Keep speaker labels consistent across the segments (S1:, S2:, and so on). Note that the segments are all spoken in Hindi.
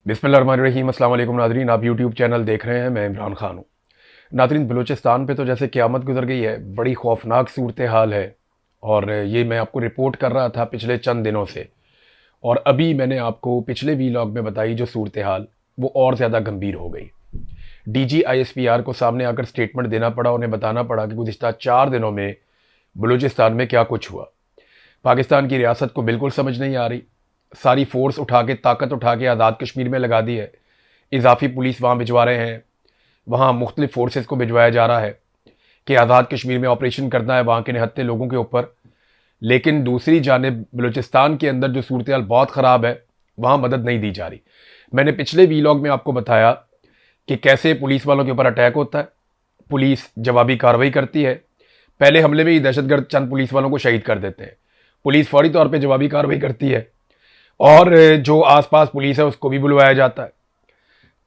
S1: बिस्मिल्लाहिर्रहमानिर्रहीम। अस्सलाम वालेकुम नाज़रीन, आप यूट्यूब चैनल देख रहे हैं। मैं इमरान खान हूँ। नाज़रीन, बलूचिस्तान पे तो जैसे क़यामत गुजर गई है, बड़ी खौफनाक सूरत हाल है। और ये मैं आपको रिपोर्ट कर रहा था पिछले चंद दिनों से, और अभी मैंने आपको पिछले वीलॉग में बताई जो सूरत हाल, वो और ज़्यादा गंभीर हो गई। DG ISPR को सामने आकर स्टेटमेंट देना पड़ा, उन्हें बताना पड़ा कि गुज़िश्ता 4 दिनों में बलूचिस्तान में क्या कुछ हुआ। पाकिस्तान की रियासत को बिल्कुल समझ नहीं आ रही। सारी फोर्स उठा के, ताकत उठा के आज़ाद कश्मीर में लगा दी है। इजाफी पुलिस वहाँ भिजवा रहे हैं, वहाँ मुख्तलिफ फोर्सेस को भिजवाया जा रहा है कि आज़ाद कश्मीर में ऑपरेशन करना है वहाँ के निहत्थे लोगों के ऊपर। लेकिन दूसरी जानिब बलूचिस्तान के अंदर जो सूरत हाल बहुत ख़राब है, वहाँ मदद नहीं दी जा रही। मैंने पिछले वीलॉग में आपको बताया कि कैसे पुलिस वालों के ऊपर अटैक होता है, पुलिस जवाबी कार्रवाई करती है। पहले हमले में ही दहशतगर्द चंद पुलिस वालों को शहीद कर देते हैं, पुलिस फौरी तौर पर जवाबी कार्रवाई करती है, और जो आसपास पुलिस है उसको भी बुलवाया जाता है।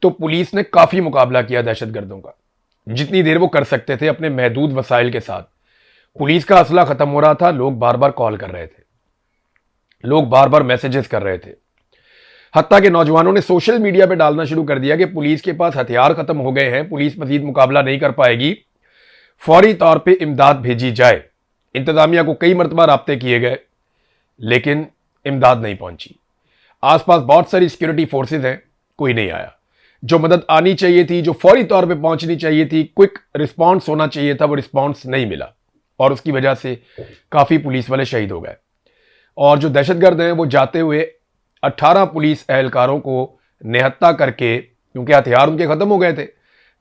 S1: तो पुलिस ने काफ़ी मुकाबला किया दहशतगर्दों का, जितनी देर वो कर सकते थे अपने महदूद वसाइल के साथ। पुलिस का असला ख़त्म हो रहा था, लोग बार बार कॉल कर रहे थे, लोग बार बार मैसेजेस कर रहे थे। हत्ता के नौजवानों ने सोशल मीडिया पे डालना शुरू कर दिया कि पुलिस के पास हथियार ख़त्म हो गए हैं, पुलिस मजीद मुकाबला नहीं कर पाएगी, फौरी तौर पर इमदाद भेजी जाए। इंतज़ामिया को कई मरतबा राब्ते किए गए, लेकिन इमदाद नहीं पहुंची। आसपास बहुत सारी सिक्योरिटी फोर्सेस हैं, कोई नहीं आया। जो मदद आनी चाहिए थी, जो फौरी तौर पे पहुंचनी चाहिए थी, क्विक रिस्पांस होना चाहिए था, वो रिस्पांस नहीं मिला, और उसकी वजह से काफ़ी पुलिस वाले शहीद हो गए। और जो दहशतगर्द हैं वो जाते हुए 18 पुलिस एहलकारों को निहत्ता करके, क्योंकि हथियार उनके ख़त्म हो गए थे,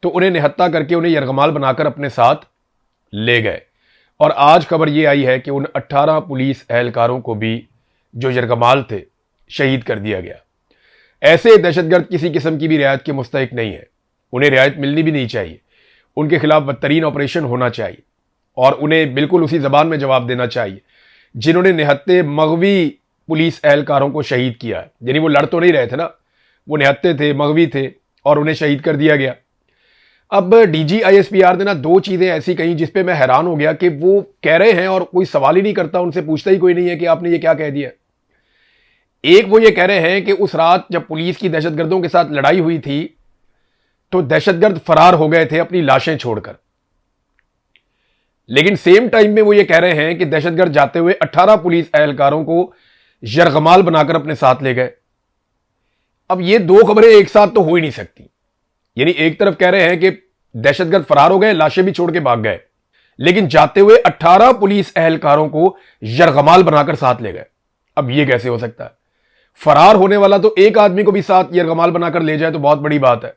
S1: तो उन्हें निहत्ता करके उन्हें यरगमाल बनाकर अपने साथ ले गए। और आज खबर ये आई है कि उन 18 पुलिस एहलकारों को भी जो यरगमाल थे, शहीद कर दिया गया। ऐसे दहशतगर्द किसी किस्म की भी रियायत के मुस्तहिक नहीं है, उन्हें रियायत मिलनी भी नहीं चाहिए। उनके खिलाफ बदतरीन ऑपरेशन होना चाहिए, और उन्हें बिल्कुल उसी जबान में जवाब देना चाहिए जिन्होंने निहत्ते मगवी पुलिस एहलकारों को शहीद किया है। यानी वो लड़ तो नहीं रहे थे ना, वो निहत्ते थे, मगवी थे, और उन्हें शहीद कर दिया गया। अब DG ISPR ने ना 2 चीज़ें ऐसी कही जिस पे मैं हैरान हो गया कि वो कह रहे हैं और कोई सवाल ही नहीं करता, उनसे पूछता ही कोई नहीं है कि आपने ये क्या कह दिया। एक, वो ये कह रहे हैं कि उस रात जब पुलिस की दहशतगर्दों के साथ लड़ाई हुई थी, तो दहशतगर्द फरार हो गए थे अपनी लाशें छोड़कर। लेकिन सेम टाइम में वो ये कह रहे हैं कि दहशतगर्द जाते हुए 18 पुलिस एहलकारों को यरगमाल बनाकर अपने साथ ले गए। अब ये 2 खबरें एक साथ तो हो ही नहीं सकती। यानी एक तरफ कह रहे हैं कि दहशतगर्द फरार हो गए, लाशें भी छोड़ के भाग गए, लेकिन जाते हुए 18 पुलिस एहलकारों को यरगमाल बनाकर साथ ले गए। अब ये कैसे हो सकता है? फरार होने वाला तो एक आदमी को भी साथ यरगमाल बनाकर ले जाए तो बहुत बड़ी बात है,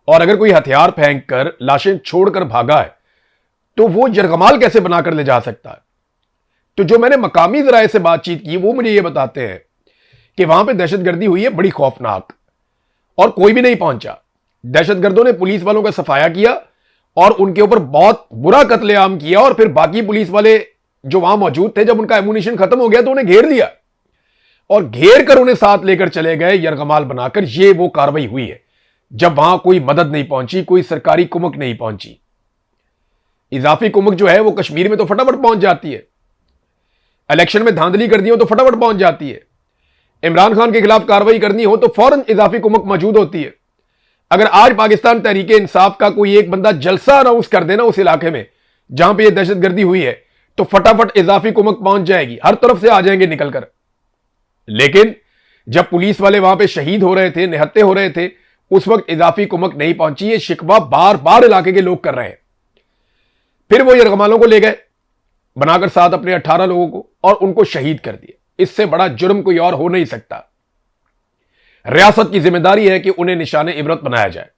S1: और अगर कोई हथियार फेंक कर लाशें छोड़कर भागा है, तो वो यरगमाल कैसे बनाकर ले जा सकता है? तो जो मैंने मकामी जराये से बातचीत की, वो मुझे ये बताते हैं कि वहां पे दहशतगर्दी हुई है बड़ी खौफनाक, और कोई भी नहीं पहुंचा। दहशतगर्दों ने पुलिस वालों का सफाया किया और उनके ऊपर बहुत बुरा कत्लेआम किया, और फिर बाकी पुलिस वाले जो वहां मौजूद थे, जब उनका एमुनिशन खत्म हो गया तो उन्हें घेर लिया, और घेर कर उन्हें साथ लेकर चले गए यरगमाल बनाकर। ये वो कार्रवाई हुई है जब वहां कोई मदद नहीं पहुंची, कोई सरकारी कुमक नहीं पहुंची। इजाफी कुमक जो है वो कश्मीर में तो फटाफट पहुंच जाती है, इलेक्शन में धांधली कर दी हो तो फटाफट पहुंच जाती है, इमरान खान के खिलाफ कार्रवाई करनी हो तो फौरन इजाफी कुमक मौजूद होती है। अगर आज पाकिस्तान तहरीके इंसाफ का कोई एक बंदा जलसा अनाउंस कर देना उस इलाके में जहां पे ये दहशतगर्दी हुई है, तो फटाफट इजाफी कुमक पहुंच जाएगी, हर तरफ से आ जाएंगे निकलकर। लेकिन जब पुलिस वाले वहां पे शहीद हो रहे थे, निहत्ते हो रहे थे, उस वक्त इजाफी कुमक नहीं पहुंची। ये शिकवा बार बार इलाके के लोग कर रहे हैं। फिर वो यरगमालों को ले गए बनाकर साथ अपने 18 लोगों को, और उनको शहीद कर दिया। इससे बड़ा जुर्म कोई और हो नहीं सकता। रियासत की जिम्मेदारी है कि उन्हें निशाने इबरत बनाया जाए।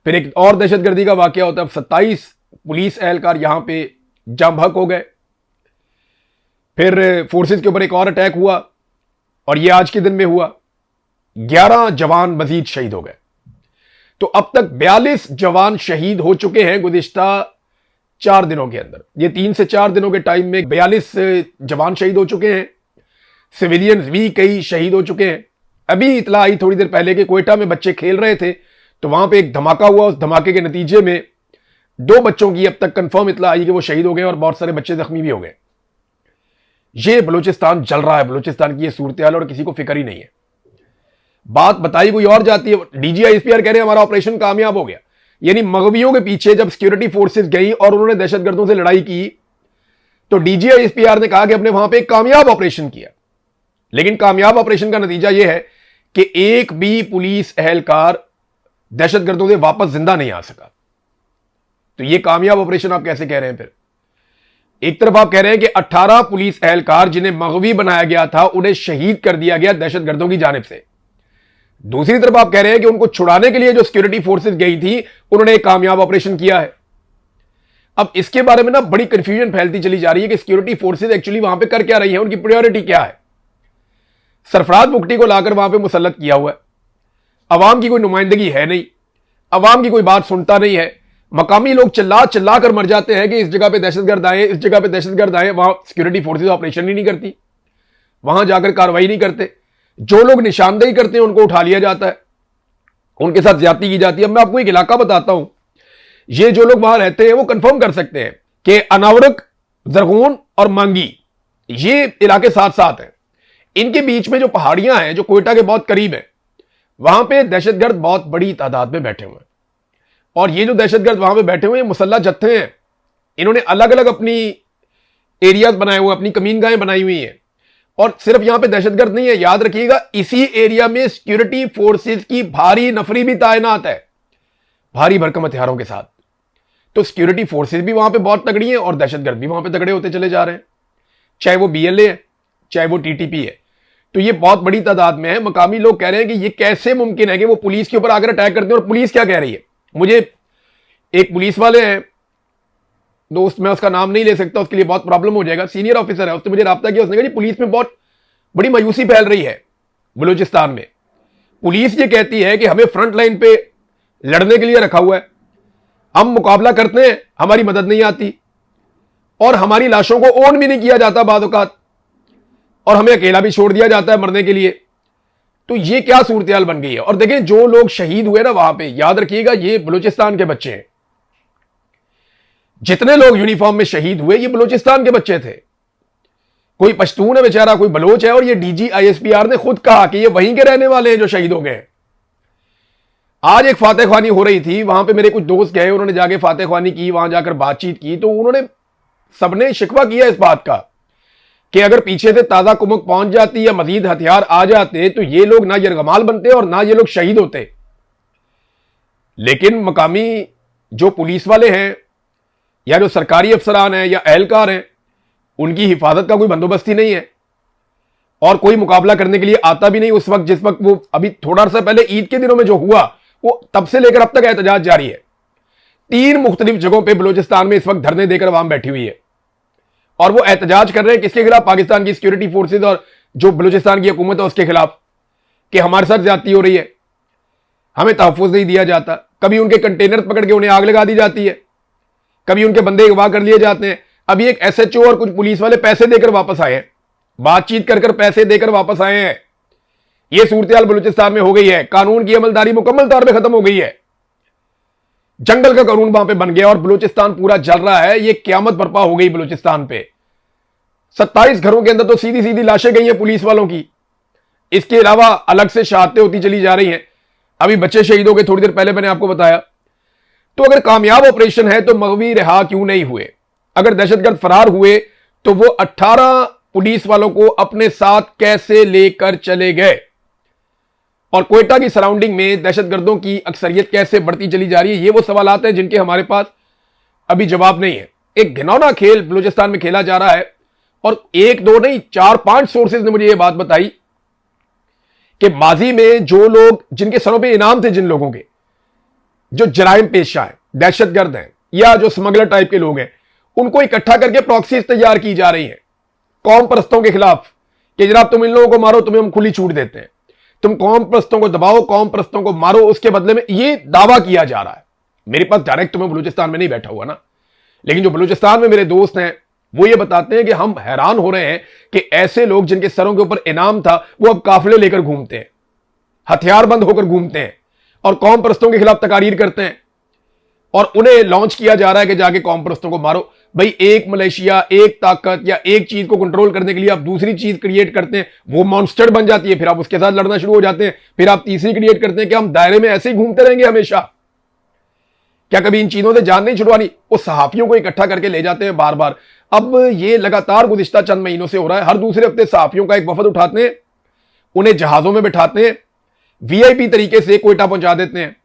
S1: फिर एक और दहशतगर्दी का वाकया होता है। 27 पुलिस एहलकार यहां पे जाम बहक हो गए। फिर फोर्सेस के ऊपर एक और अटैक हुआ, और यह आज के दिन में हुआ। 11 जवान मजीद शहीद हो गए। तो अब तक 42 जवान शहीद हो चुके हैं गुज़िश्ता 4 दिनों के अंदर। ये 3 से 4 दिनों के टाइम में 42 जवान शहीद हो चुके हैं। सिविलियंस भी कई शहीद हो चुके हैं। अभी इतला आई थोड़ी देर पहले कि क्वेटा में बच्चे खेल रहे थे, तो वहां पे एक धमाका हुआ। उस धमाके के नतीजे में 2 बच्चों की अब तक कंफर्म इतला आई कि वो शहीद हो गए, और बहुत सारे बच्चे जख्मी भी हो गए। ये बलूचिस्तान जल रहा है, बलूचिस्तान की ये सूरत हाल, और किसी को फिक्र ही नहीं है। बात बताई कोई और जाती है। डीजीआईएसपीआर कह रहे हैं हमारा ऑपरेशन कामयाब हो गया। यानी मगवियों के पीछे जब सिक्योरिटी फोर्सेस गई और उन्होंने दहशतगर्दों से लड़ाई की तो डीजीआईएसपीआर ने कहा कि हमने वहां पे एक कामयाब ऑपरेशन किया। लेकिन कामयाब ऑपरेशन का नतीजा यह है कि एक भी पुलिस एहलकार दहशतगर्दों से वापस जिंदा नहीं आ सका। तो यह कामयाब ऑपरेशन आप कैसे कह रहे हैं? फिर एक तरफ आप कह रहे हैं कि 18 पुलिस एहलकार जिन्हें मगवी बनाया गया था उन्हें शहीद कर दिया गया दहशतगर्दों की जानिब से। दूसरी तरफ आप कह रहे हैं कि उनको छुड़ाने के लिए जो सिक्योरिटी फोर्सेस गई थी उन्होंने एक कामयाब ऑपरेशन किया है। अब इसके बारे में ना बड़ी कंफ्यूजन फैलती चली जा रही है कि सिक्योरिटी फोर्सेस एक्चुअली वहां पे कर क्या रही है, उनकी प्रायोरिटी क्या है। सरफराज बुगटी को लाकर वहां पे मुसल्लत किया हुआ है, अवाम की कोई नुमाइंदगी है नहीं, अवाम की कोई बात सुनता नहीं है। मकामी लोग चिल्ला चिल्ला कर मर जाते हैं कि इस जगह पे दहशतगर्द आए, इस जगह पे दहशतगर्द आए, वहां सिक्योरिटी फोर्सेस ऑपरेशन ही नहीं करती, वहां जाकर कार्रवाई नहीं करते। जो लोग निशानदेही करते हैं उनको उठा लिया जाता है, उनके साथ ज्यादती की जाती है। अब मैं आपको एक इलाका बताता हूं, ये जो लोग वहां रहते हैं वो कंफर्म कर सकते हैं कि अनावरक, जरगोन और मांगी ये इलाके साथ साथ हैं। इनके बीच में जो पहाड़ियां हैं जो कोयटा के बहुत करीब है, वहां पे दहशतगर्द बहुत बड़ी तादाद में बैठे हुए हैं। और ये जो दहशतगर्द वहां पे बैठे हुए हैं मुसल्लह जत्थे हैं, इन्होंने अलग अलग अपनी एरियाज बनाए हुए, अपनी कमीनगाहें बनाई हुई हैं। और सिर्फ यहां पे दहशतगर्द नहीं है, याद रखिएगा इसी एरिया में सिक्योरिटी फोर्सेस की भारी नफरी भी तैनात है, भारी भरकम हथियारों के साथ। तो सिक्योरिटी फोर्सेस भी वहां पे बहुत तगड़ी हैं और दहशतगर्द भी वहां पे तगड़े होते चले जा रहे हैं, चाहे वो बीएलए है चाहे वो टीटीपी है। तो ये बहुत बड़ी तादाद में है। मकामी लोग कह रहे हैं कि ये कैसे मुमकिन है कि वो पुलिस के ऊपर आकर अटैक करते हैं। और पुलिस क्या कह रही है, मुझे एक पुलिस वाले हैं दोस्त, मैं उसका नाम नहीं ले सकता, उसके लिए बहुत प्रॉब्लम हो जाएगा, सीनियर ऑफिसर है, उसने मुझे राब्ता किया, उसने कहा जी पुलिस में बहुत बड़ी मायूसी फैल रही है बलूचिस्तान में। पुलिस ये कहती है कि हमें फ्रंट लाइन पे लड़ने के लिए रखा हुआ है, हम मुकाबला करते हैं, हमारी मदद नहीं आती और हमारी लाशों को ओन भी नहीं किया जाता बाद औकात, और हमें अकेला भी छोड़ दिया जाता है मरने के लिए। तो ये क्या सूरत बन गई है। और देखें जो लोग शहीद हुए ना वहां पे, याद रखिएगा ये बलूचिस्तान के बच्चे हैं। जितने लोग यूनिफॉर्म में शहीद हुए ये बलूचिस्तान के बच्चे थे। कोई पश्तून है बेचारा, कोई बलोच है, और ये डीजीआईएसपीआर ने खुद कहा कि ये वहीं के रहने वाले हैं जो शहीद हो गए। आज एक फातह ख्वानी हो रही थी, वहां पे मेरे कुछ दोस्त गए, उन्होंने जाके फातह ख्वानी की, वहां जाकर बातचीत की, तो उन्होंने सबने शिकवा किया इस बात का कि अगर पीछे से ताजा कुमक पहुंच जाती या मजीद हथियार आ जाते तो ये लोग ना यरगमाल बनते और ना ये लोग शहीद होते। लेकिन मकामी जो पुलिस वाले हैं या जो सरकारी अफसरान हैं या एहलकार हैं, उनकी हिफाजत का कोई बंदोबस्त ही नहीं है और कोई मुकाबला करने के लिए आता भी नहीं उस वक्त जिस वक्त वो अभी थोड़ा सा पहले ईद के दिनों में जो हुआ वो तब से लेकर अब तक एहतजाज जारी है। 3 मुख्तलिफ जगहों पे बलूचिस्तान में इस वक्त धरने देकर आवाम बैठी हुई है और वो एहतजाज कर रहे हैं किसके खिलाफ? पाकिस्तान की सिक्योरिटी फोर्सेज और जो बलूचिस्तान की हुकूमत है उसके खिलाफ, कि हमारे साथ ज्यादती हो रही है, हमें तहफ़्फ़ुज़ नहीं दिया जाता। कभी उनके कंटेनर पकड़ के उन्हें आग लगा दी जाती है, कभी उनके बंदे अगवा कर लिए जाते हैं। अभी एक एसएचओ और कुछ पुलिस वाले पैसे देकर वापस आए हैं, बातचीत कर पैसे देकर वापस आए हैं। यह सूरत बलूचिस्तान में हो गई है। कानून की अमलदारी मुकम्मल तौर पर खत्म हो गई है, जंगल का कानून वहां पे बन गया और बलूचिस्तान पूरा जल रहा है। ये क्यामत बर्पा हो गई बलूचिस्तान पे। 27 घरों के अंदर तो सीधी सीधी लाशें गई हैं पुलिस वालों की। इसके अलावा अलग से शहादतें होती चली जा रही हैं। अभी बच्चे शहीद हो गए, थोड़ी देर पहले मैंने आपको बताया। तो अगर कामयाब ऑपरेशन है तो मगवी रिहा क्यों नहीं हुए? अगर दहशतगर्द फरार हुए तो वो 18 पुलिस वालों को अपने साथ कैसे लेकर चले गए? और कोयटा की सराउंडिंग में दहशतगर्दों की अक्सरियत कैसे बढ़ती चली जा रही है? ये वो सवालात हैं जिनके हमारे पास अभी जवाब नहीं है। एक घिनौना खेल बलूचिस्तान में खेला जा रहा है और 1 2 नहीं 4 5 सोर्सेज ने मुझे यह बात बताई कि माजी में जो लोग जिनके सरों पे इनाम थे, जिन लोगों के जो जराइम पेशा है, दहशतगर्द हैं या जो स्मगलर टाइप के लोग हैं, उनको इकट्ठा करके प्रॉक्सीज तैयार की जा रही हैं कौम परस्तों के खिलाफ कि जनाब तुम इन लोगों को मारो, तुम्हें हम खुली छूट देते हैं, तुम कौम परस्तों को दबाओ, कौम परस्तों को मारो, उसके बदले में ये दावा किया जा रहा है। मेरे पास डायरेक्ट तुम्हें बलूचिस्तान में नहीं बैठा हुआ ना, लेकिन जो बलूचिस्तान में मेरे दोस्त हैं वो ये बताते हैं कि हम हैरान हो रहे हैं कि ऐसे लोग जिनके सरों के ऊपर इनाम था वो अब काफिले लेकर घूमते हैं, हथियारबंद होकर घूमते हैं और कौम परस्तों के खिलाफ तकारीर करते हैं और उन्हें लॉन्च किया जा रहा है कि जाके कौम परस्तों को मारो। भाई एक मलेशिया, एक ताकत या एक चीज को कंट्रोल करने के लिए आप दूसरी चीज क्रिएट करते हैं, वो मॉन्स्टर बन जाती है, फिर आप उसके साथ लड़ना शुरू हो जाते हैं, फिर आप तीसरी क्रिएट करते हैं कि हम दायरे में ऐसे ही घूमते रहेंगे हमेशा। क्या कभी इन चीजों से जान नहीं छुड़वानी? वो सहाफियों को इकट्ठा करके ले जाते हैं बार बार। अब ये लगातार गुज़िश्ता चंद महीनों से हो रहा है। हर दूसरे हफ्ते सहाफियों का एक वफद उठाते हैं, उन्हें जहाजों में बिठाते हैं, वीआईपी तरीके से कोयटा पहुंचा देते हैं,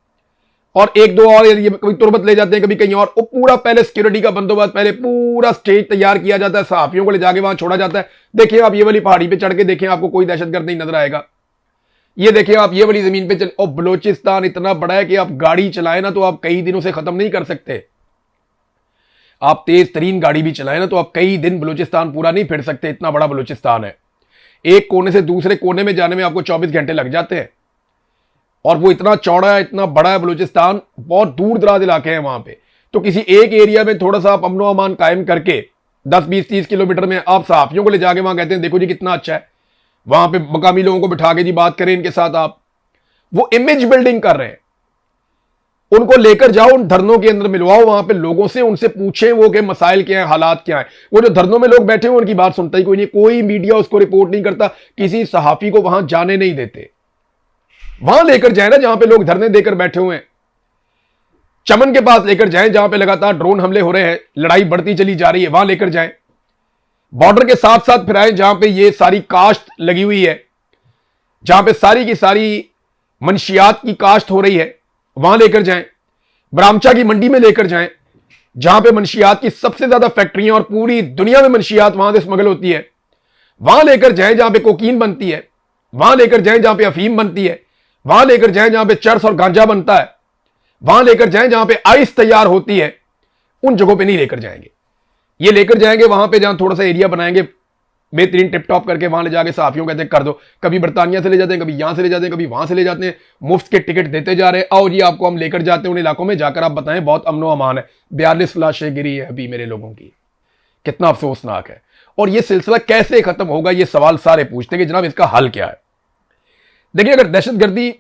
S1: और एक दो और कभी तुरबत ले जाते हैं, कभी कहीं और। वो पूरा पहले सिक्योरिटी का बंदोबस्त, पहले पूरा स्टेज तैयार किया जाता है, सहाफियों को ले जाके वहां छोड़ा जाता है। देखिए आप ये वाली पहाड़ी पे चढ़ के देखें, आपको कोई दहशतगर्द नहीं नजर आएगा। ये देखिए आप ये वाली जमीन पे चल, और बलोचिस्तान इतना बड़ा है कि आप गाड़ी चलाए ना तो आप कई दिनों से खत्म नहीं कर सकते। आप तेज तरीन गाड़ी भी चलाए ना तो आप कई दिन बलूचिस्तान पूरा नहीं फिर सकते, इतना बड़ा बलूचिस्तान है। एक कोने से दूसरे कोने में जाने में आपको 24 घंटे लग जाते हैं, और वो इतना चौड़ा है, इतना बड़ा है बलूचिस्तान, बहुत दूर दराज इलाके हैं वहां पे। तो किसी एक एरिया में थोड़ा सा आप अमनो अमान कायम करके 10-20-30 किलोमीटर में आप सहाफियों को ले जाके वहां कहते हैं देखो जी कितना अच्छा है, वहां पे मकामी लोगों को बिठा के जी बात करें इनके साथ। आप वो इमेज बिल्डिंग कर रहे हैं। उनको लेकर जाओ, उन धरनों के अंदर मिलवाओ वहां पे लोगों से, उनसे पूछें वो के मसाइल क्या है, हालात क्या है। वो जो धरनों में लोग बैठे हुए उनकी बात सुनता ही कोई नहीं, कोई मीडिया उसको रिपोर्ट नहीं करता, किसी सहाफी को वहां जाने नहीं देते। वहां लेकर जाए ना जहां पे लोग धरने देकर बैठे हुए हैं, चमन के पास लेकर जाएं जहां पे लगातार ड्रोन हमले हो रहे हैं, लड़ाई बढ़ती चली जा रही है, वहां लेकर जाएं। बॉर्डर के साथ साथ फिर आए जहां पे ये सारी काश्त लगी हुई है, जहां पे सारी की सारी मंशियात की काश्त हो रही है, वहां लेकर जाएं। ब्राह्मचा की मंडी में लेकर जाएं जहां पे मंशियात की सबसे ज्यादा फैक्ट्रियां और पूरी दुनिया में मंशियात वहां से स्मगल होती है। वहां लेकर जाएं जहां पे कोकीन बनती है, वहां लेकर जाएं जहां पे अफीम बनती है, वहां लेकर जाएं जहां पे चरस और गांजा बनता है, वहां लेकर जाएं जहां पे आइस तैयार होती है। उन जगहों पे नहीं लेकर जाएंगे। ये लेकर जाएंगे वहां पे जहां थोड़ा सा एरिया बनाएंगे बेहतरीन टिप टॉप करके, वहां ले जाके सहाफियों कहते हैं कर दो। कभी बर्तानिया से ले जाते हैं, कभी यहां से ले जाते हैं, कभी वहां से ले जाते हैं, मुफ्त के टिकट देते जा रहे हैं। और ये आपको हम लेकर जाते हैं उन इलाकों में, जाकर आप बताएं बहुत अमनो अमान है। 42 लाशें गिरी है अभी मेरे लोगों की, कितना अफसोसनाक है। और ये सिलसिला कैसे खत्म होगा, ये सवाल सारे पूछते हैं कि जनाब इसका हल क्या है। देखिए अगर दहशतगर्दी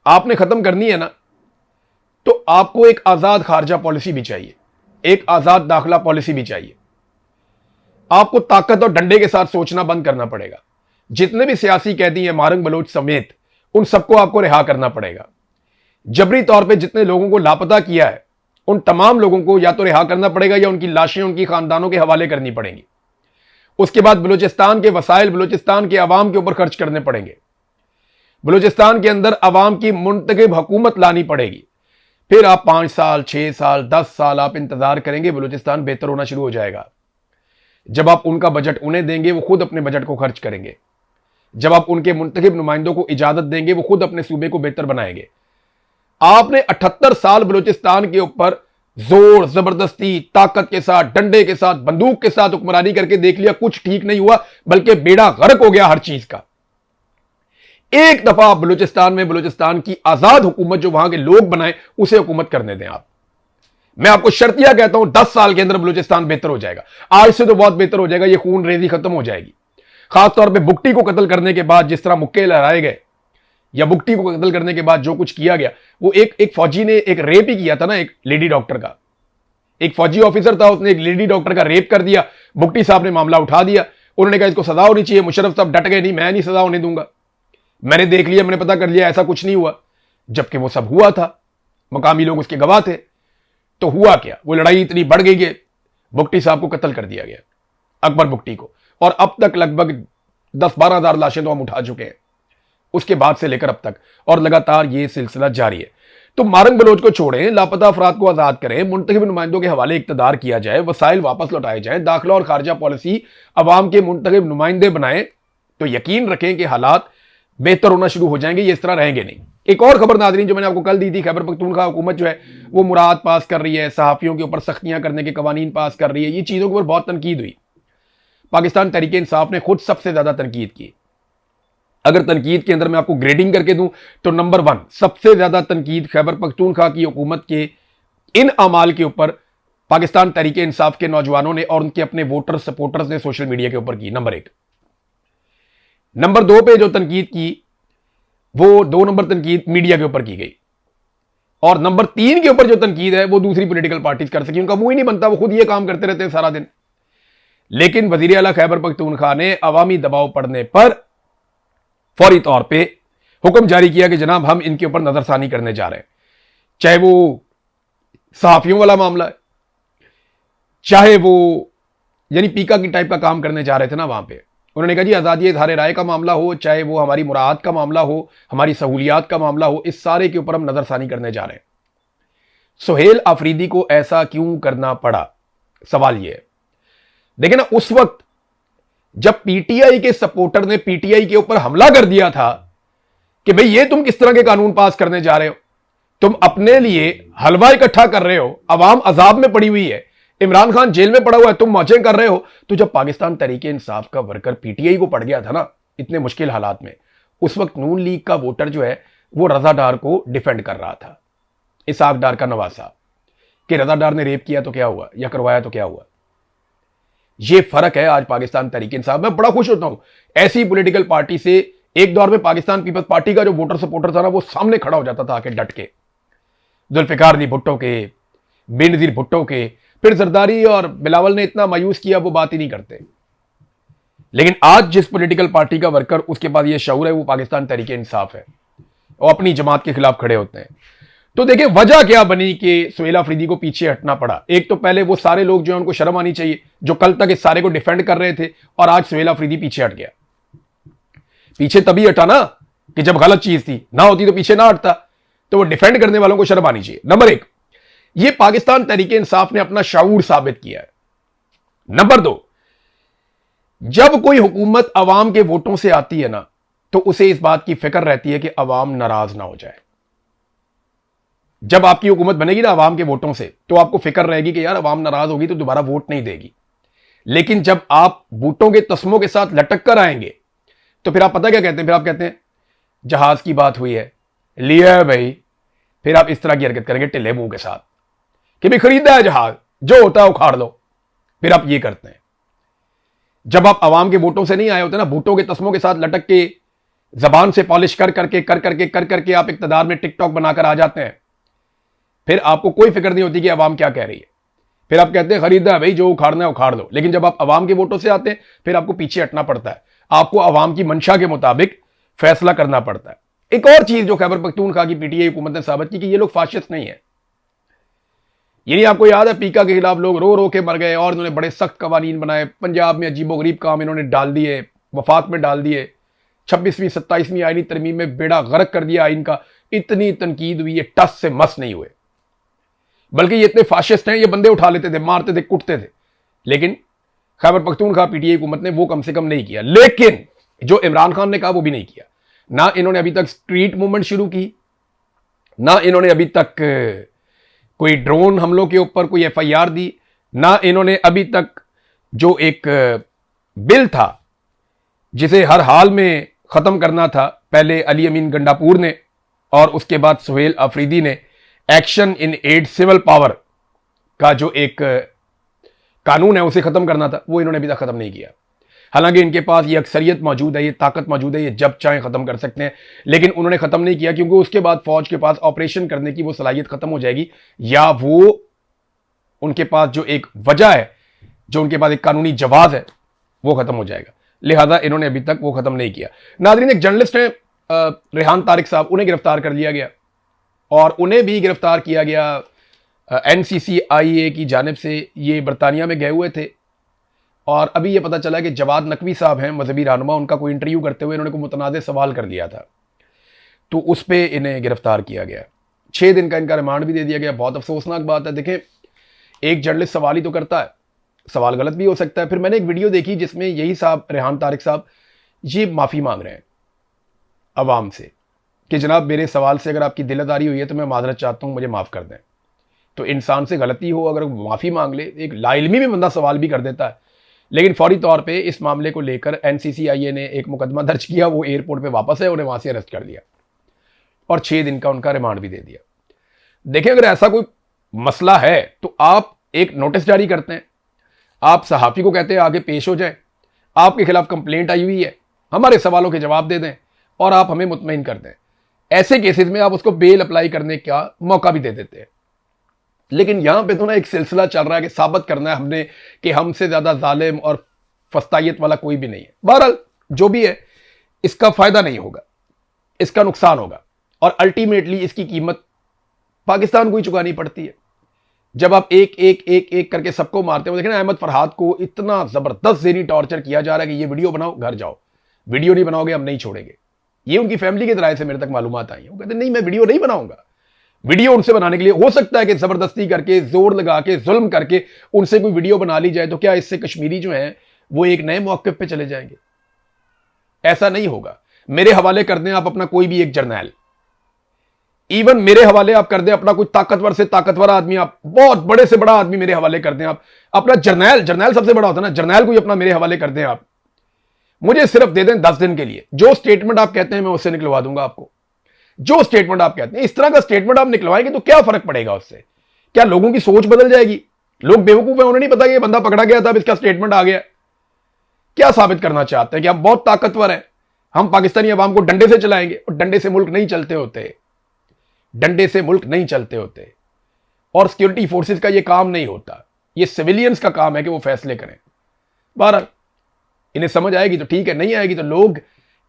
S1: आपने खत्म करनी है ना, तो आपको एक आजाद खारजा पॉलिसी भी चाहिए, एक आजाद दाखिला पॉलिसी भी चाहिए। आपको ताकत और डंडे के साथ सोचना बंद करना पड़ेगा। जितने भी सियासी कैदी हैं मारंग बलोच समेत, उन सबको आपको रिहा करना पड़ेगा। जबरी तौर पे जितने लोगों को लापता किया है उन तमाम लोगों को या तो रिहा करना पड़ेगा या उनकी लाशें उनकी खानदानों के हवाले करनी पड़ेंगी। उसके बाद बलूचिस्तान के वसाइल बलूचिस्तान के अवाम के ऊपर खर्च करने पड़ेंगे। बलूचिस्तान के अंदर अवाम की मुंतखब हुकूमत लानी पड़ेगी। फिर आप 5 साल 6 साल 10 साल आप इंतजार करेंगे, बलूचिस्तान बेहतर होना शुरू हो जाएगा। जब आप उनका बजट उन्हें देंगे, वो खुद अपने बजट को खर्च करेंगे। जब आप उनके मुंतखब नुमाइंदों को इजाजत देंगे, वो खुद अपने सूबे को बेहतर बनाएंगे। आपने 78 साल बलूचिस्तान के ऊपर जोर जबरदस्ती ताकत के साथ, डंडे के साथ, बंदूक के साथ हुक्मरानी करके देख लिया, कुछ ठीक नहीं हुआ, बल्कि बेड़ा गर्क हो गया हर चीज का। एक दफा आप बलूचिस्तान में बलूचिस्तान की आजाद हुकूमत जो वहां के लोग बनाए उसे हुकूमत करने दें आप। मैं आपको शर्तिया कहता हूं 10 साल के अंदर बलूचिस्तान बेहतर हो जाएगा। आज से तो बहुत बेहतर हो जाएगा। ये खून रेजी खत्म हो जाएगी। खासतौर पे बुगटी को कत्ल करने के बाद जिस तरह मुक्के लहराए गए, या बुगटी को कत्ल करने के बाद जो कुछ किया गया, वो एक फौजी ने एक रेप ही किया था ना, एक लेडी डॉक्टर का। एक फौजी ऑफिसर था, उसने एक लेडी डॉक्टर का रेप कर दिया। बुगटी साहब ने मामला उठा दिया, उन्होंने कहा इसको सजा होनी चाहिए। मुशर्रफ साहब डट गए, नहीं मैं नहीं सजा होने दूंगा, मैंने देख लिया, मैंने पता कर लिया, ऐसा कुछ नहीं हुआ। जबकि वो सब हुआ था, मकामी लोग उसके गवाह थे। तो हुआ क्या, वो लड़ाई इतनी बढ़ गई कि बुगटी साहब को कत्ल कर दिया गया, अकबर बुगटी को। और अब तक लगभग 10-12 हजार लाशें तो हम उठा चुके हैं उसके बाद से लेकर अब तक, और लगातार ये सिलसिला जारी है। तो मारंग बलोच को छोड़ें, लापता अफराद को आजाद करें, मुंतखब नुमाइंदों के हवाले इक्तदार किया जाए, वसाइल वापस लौटाए जाएं, दाखिला और खारजा पॉलिसी अवाम के मुंतखब नुमाइंदे बनाएं, तो यकीन रखें कि हालात बेहतर होना शुरू हो जाएंगे। ये इस तरह रहेंगे नहीं। एक और खबर नाज़रीन जो मैंने आपको कल दी थी, खैबर पख्तूनख्वा हुकूमत जो है वो मुराद पास कर रही है, सहाफ़ियों के ऊपर सख्तियां करने के कवानीन पास कर रही है। ये चीज़ों के ऊपर बहुत तनकीद हुई। पाकिस्तान तहरीक इंसाफ ने खुद सबसे ज़्यादा तनकीद की। अगर तनकीद के अंदर मैं आपको ग्रेडिंग करके दूं तो नंबर 1 सबसे ज़्यादा तनकीद खैबर पख्तूनख्वा की हुकूमत के इन अमाल के ऊपर पाकिस्तान तहरीक इंसाफ के नौजवानों ने और उनके अपने वोटर सपोर्टर्स ने सोशल मीडिया के ऊपर की, नंबर 1। नंबर 2 पे जो तनकीद की, वो 2 नंबर तनकीद मीडिया के ऊपर की गई। और नंबर 3 के ऊपर जो तनकीद है वो दूसरी पॉलिटिकल पार्टीज कर सकी, उनका मुंह ही नहीं बनता, वो खुद ये काम करते रहते हैं सारा दिन। लेकिन वजीर आला खैबर पख्तूनख्वा ने अवामी दबाव पड़ने पर फौरी तौर पे हुक्म जारी किया कि जनाब हम इनके ऊपर नजरसानी करने जा रहे हैं, चाहे वो सहाफियों वाला मामला है, चाहे वो यानी पीका की टाइप का काम करने जा रहे थे ना वहां पे। उन्होंने कहा जी आज़ादी इज़हार राय का मामला हो, चाहे वो हमारी मुराद का मामला हो, हमारी सहूलियात का मामला हो, इस सारे के ऊपर हम नजरसानी करने जा रहे हैं। सुहेल अफरीदी को ऐसा क्यों करना पड़ा, सवाल यह है। देखिए ना, उस वक्त जब पीटीआई के सपोर्टर ने पीटीआई के ऊपर हमला कर दिया था कि भाई ये तुम किस तरह के कानून पास करने जा रहे हो, तुम अपने लिए हलवा इकट्ठा कर रहे हो, अवाम अजाब में पड़ी हुई है, इमरान खान जेल में पड़ा हुआ है, तुम मौजें कर रहे हो। तो जब पाकिस्तान तहरीक इंसाफ का वर्कर पीटीआई को पड़ गया था ना इतने मुश्किल हालात में, उस वक्त नून लीग का वोटर जो है वो रजा डार को डिफेंड कर रहा था, इसहाक डार का नवाज साहब, कि रजा डार ने रेप किया तो क्या हुआ, या करवाया तो क्या हुआ। ये फर्क है आज पाकिस्तान तहरीक इंसाफ। मैं बड़ा खुश होता हूं ऐसी पॉलिटिकल पार्टी से। एक दौर में पाकिस्तान पीपल्स पार्टी का जो वोटर सपोर्टर था ना, वो सामने खड़ा हो जाता था आके डट के, जुल्फिकार अली भुट्टो के, बेनजीर भुट्टो के, फिर जरदारी और बिलावल ने इतना मायूस किया वो बात ही नहीं करते। लेकिन आज जिस पॉलिटिकल पार्टी का वर्कर उसके पास ये शऊर है, वो पाकिस्तान तहरीक इंसाफ है, और अपनी जमात के खिलाफ खड़े होते हैं। तो देखिए वजह क्या बनी कि सुहेल अफरीदी को पीछे हटना पड़ा। एक तो पहले वो सारे लोग जो है उनको शर्म आनी चाहिए जो कल तक इस सारे को डिफेंड कर रहे थे, और आज सुहेल अफरीदी पीछे हट गया। पीछे तभी हटा ना कि जब गलत चीज थी, ना होती तो पीछे ना हटता। तो वो डिफेंड करने वालों को शर्म आनी चाहिए। नंबर 1, ये पाकिस्तान तहरीक इंसाफ ने अपना शऊर साबित किया है। नंबर 2, जब कोई हुकूमत अवाम के वोटों से आती है ना, तो उसे इस बात की फिक्र रहती है कि अवाम नाराज ना हो जाए। जब आपकी हुकूमत बनेगी ना अवाम के वोटों से, तो आपको फिक्र रहेगी कि यार अवाम नाराज होगी तो दोबारा वोट नहीं देगी। लेकिन जब आप बूटों के तस्मों के साथ लटक कर आएंगे, तो फिर आप पता क्या कहते हैं, फिर आप कहते हैं जहाज की बात हुई है, लिया है भाई। फिर आप इस तरह की हरकत करेंगे टिल्ले मुंह के साथ कि भाई खरीदा है जहाज, जो होता है उखाड़ लो। फिर आप ये करते हैं। जब आप अवाम के वोटों से नहीं आए होते ना, बूटों के तस्मों के साथ लटक के, जबान से पॉलिश कर करके आप इक्तदार में टिकटॉक बनाकर आ जाते हैं, फिर आपको कोई फिक्र नहीं होती कि अवाम क्या कह रही है। फिर आप कहते हैं खरीदा है भाई, जो उखाड़ना है उखाड़ लो। लेकिन जब आप अवाम के वोटों से आते हैं, फिर आपको पीछे हटना पड़ता है, आपको अवाम की मंशा के मुताबिक फैसला करना पड़ता है। एक और चीज जो खैबर पख्तूनख्वा की पीटीआई हुकूमत ने साबित की कि ये लोग फाशिस्ट नहीं है। ये नहीं आपको याद है पीका के खिलाफ लोग रो रो के मर गए और इन्होंने बड़े सख्त कवानीन बनाए, पंजाब में अजीबोगरीब काम इन्होंने डाल दिए, वफाक में डाल दिए, 26वीं 27वीं आईनी तरमीम में बेड़ा गर्क कर दिया आइन का। इतनी तनकीद हुई, ये टस से मस नहीं हुए, बल्कि ये इतने फाशिस्ट हैं, ये बंदे उठा लेते थे, मारते थे, कुटते थे। लेकिन खैबर पख्तूनख्वा पीटीआई हुकूमत ने वो कम से कम नहीं किया। लेकिन जो इमरान खान ने कहा वो भी नहीं किया। ना इन्होंने अभी तक स्ट्रीट मूवमेंट शुरू की, ना इन्होंने अभी तक कोई ड्रोन हमलों के ऊपर कोई एफआईआर दी, ना इन्होंने अभी तक जो एक बिल था जिसे हर हाल में खत्म करना था, पहले अली अमीन गंडापुर ने और उसके बाद सुहेल अफरीदी ने, action in aid civil power का जो एक कानून है उसे खत्म करना था, वो इन्होंने अभी तक खत्म नहीं किया। हालांकि इनके पास ये अक्सरियत मौजूद है, ये ताकत मौजूद है, ये जब चाहें खत्म कर सकते हैं, लेकिन उन्होंने खत्म नहीं किया क्योंकि उसके बाद फौज के पास ऑपरेशन करने की वो सलाहियत खत्म हो जाएगी, या वो उनके पास जो एक वजह है, जो उनके पास एक कानूनी जवाब है, वो खत्म हो जाएगा। लिहाजा इन्होंने अभी तक वो खत्म नहीं किया। नाज़रीन, एक जर्नलिस्ट है रेहान तारिक साहब, उन्हें गिरफ्तार कर लिया गया और उन्हें भी गिरफ्तार किया गया NCCIA की जानिब से। ये बरतानिया में गए हुए थे और अभी ये पता चला कि जवाद नकवी साहब हैं मजहबी रहनुमा, उनका कोई इंटरव्यू करते हुए इन्होंने कोई मुतनाज़ सवाल कर दिया था, तो उस पर इन्हें गिरफ्तार किया गया। 6 दिन का इनका रिमांड भी दे दिया गया। बहुत अफसोसनाक बात है। देखें, एक जर्नलिस्ट सवाल ही तो करता है, सवाल गलत भी हो सकता है। फिर मैंने एक वीडियो देखी जिसमें यही साहब रेहान तारिक साहब ये माफ़ी मांग रहे हैं अवाम से कि जनाब मेरे सवाल से अगर आपकी दिलदारी हुई है तो मैं माजरत चाहता हूँ, मुझे माफ़ कर दें। तो इंसान से गलती हो, अगर माफ़ी मांग ले, एक लाइल्मी भी बंदा सवाल भी कर देता है। लेकिन फौरी तौर पे इस मामले को लेकर NCCIA ने एक मुकदमा दर्ज किया, वो एयरपोर्ट पे वापस है, उन्हें वहाँ से अरेस्ट कर लिया और 6 दिन का उनका रिमांड भी दे दिया। देखें, अगर ऐसा कोई मसला है तो आप एक नोटिस जारी करते हैं, आप सहाफ़ी को कहते हैं आगे पेश हो जाए, आपके खिलाफ कंप्लेंट आई हुई है, हमारे सवालों के जवाब दे दें और आप हमें मुतमईन कर दें। ऐसे केसेस में आप उसको बेल अप्लाई करने का मौका भी दे देते हैं। लेकिन यहां पे तो ना एक सिलसिला चल रहा है कि साबित करना है हमने कि हमसे ज्यादा जालिम और फस्तायत वाला कोई भी नहीं है। बहरहाल जो भी है, इसका फायदा नहीं होगा, इसका नुकसान होगा, और अल्टीमेटली इसकी कीमत पाकिस्तान को ही चुकानी पड़ती है। जब आप एक एक एक एक करके सबको मारते हो, देखें ना, अहमद फरहाद को इतना जबरदस्त ज़हनी टॉर्चर किया जा रहा है कि ये वीडियो बनाओ, घर जाओ, वीडियो नहीं बनाओगे हम नहीं छोड़ेंगे। ये उनकी फैमिली के दराये से मेरे तक मालूमात आई है। वो कहते नहीं, मैं वीडियो नहीं बनाऊंगा। वीडियो उनसे बनाने के लिए हो सकता है कि जबरदस्ती करके, जोर लगा के, जुल्म करके उनसे कोई वीडियो बना ली जाए, तो क्या इससे कश्मीरी जो है वो एक नए मौक़िफ़ पे चले जाएंगे? ऐसा नहीं होगा। मेरे हवाले कर दें आप अपना कोई भी एक जर्नैल, इवन मेरे हवाले आप कर दें अपना कोई ताकतवर से ताकतवर आदमी, आप बहुत बड़े से बड़ा आदमी मेरे हवाले कर दें, आप अपना जर्नैल, जर्नैल सबसे बड़ा होता है ना, जर्नैल कोई अपना मेरे हवाले कर दें आप, मुझे सिर्फ दे दें 10 दिन के लिए। जो स्टेटमेंट आप कहते हैं मैं उससे निकलवा दूंगा आपको। जो स्टेटमेंट आप कहते हैं, इस तरह का स्टेटमेंट आप निकलवाएंगे तो क्या फर्क पड़ेगा उससे? क्या लोगों की सोच बदल जाएगी? लोग बेवकूफ है, उन्हें नहीं पता कि ये बंदा पकड़ा गया था, अब इसका स्टेटमेंट आ गया। क्या साबित करना चाहते हैं कि हम बहुत ताकतवर हैं, हम पाकिस्तानी अवाम को डंडे से चलाएंगे? और डंडे से मुल्क नहीं चलते होते, डंडे से मुल्क नहीं चलते होते, और सिक्योरिटी फोर्सेस का यह काम नहीं होता। यह सिविलियंस का काम है कि वो फैसले करें। बहरहाल इन्हें समझ आएगी तो ठीक है, नहीं आएगी तो लोग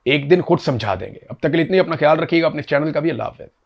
S1: एक दिन खुद समझा देंगे। अब तक के लिए इतनी, अपना ख्याल रखिएगा, अपने चैनल का भी। अल्लाह हाफ़िज़।